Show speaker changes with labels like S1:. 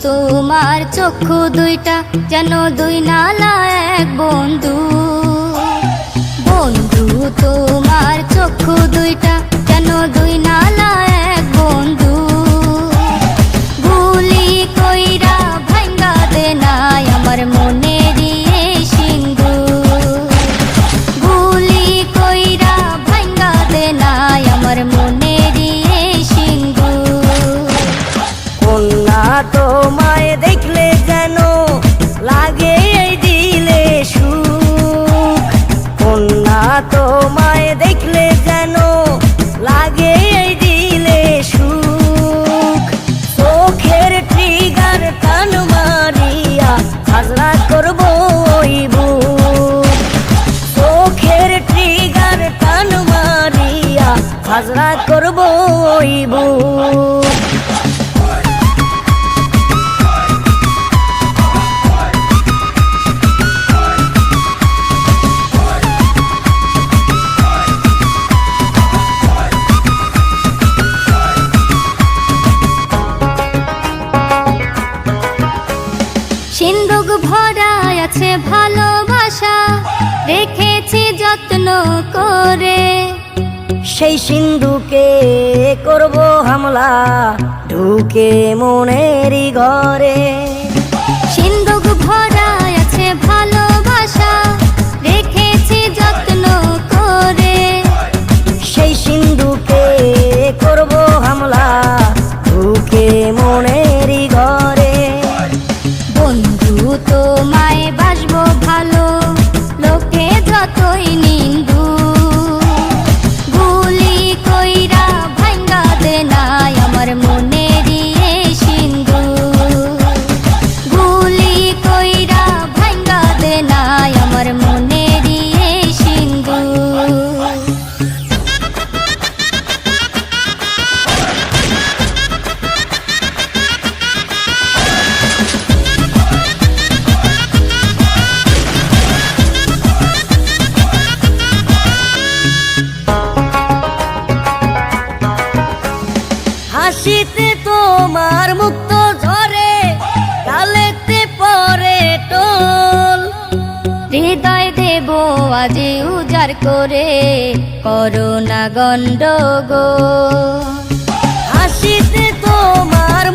S1: তোমার চক্ষু দুইটা যেন দুই নালা এক বন্ধু। বন্ধু তোমার চক্ষু দুইটা যেন দুই নালা এক বন্ধু। গুলি কইরা ভাঙ্গা দে নাই আমার মনের সিন্ধু। গুলি কইরা ভাঙ্গা দে নাই আমার মনের সিন্ধু।
S2: কন্যা তোমায় দেখলে যেন লাগে এই দিলে সুখ। কন্যা তোমায় দেখলে যেন লাগে এই দিলে সুখ। চোখের ট্রিগার টান মারিয়া হাজরা করবো ওই বুক। চোখের ট্রিগার টান মারিয়া হাজরা করবো ওই বুক।
S1: সিন্ধুক ভরা আছে ভালোবাসা, রেখেছি যত্ন করে।
S2: সেই সিন্ধুকে করব হামলা ঢুকে মনেরই ঘরে।
S1: সিন্ধুক ভরা আছে ভালোবাসা, রেখেছি যত্ন করে।
S2: সেই সিন্ধুকে করব হামলা ঢুকে মনেরই ঘরে।
S1: বন্ধু তোমায় বাসবো ভালো, লোকে যতই নিন্দু। গুলি কইরা ভাঙ্গা দে নাই আমার মনের সিন্ধু। গুলি কইরা ভাঙ্গা দে নাই আমার মনের সিন্ধু।
S2: হাসিতে তোমার মুক্ত ঝরে, গালেতে পরে টোল।
S1: হৃদয় দেব আজি উজাড় করে, করোনা গন্ডগোল।
S2: হাসিতে তোমার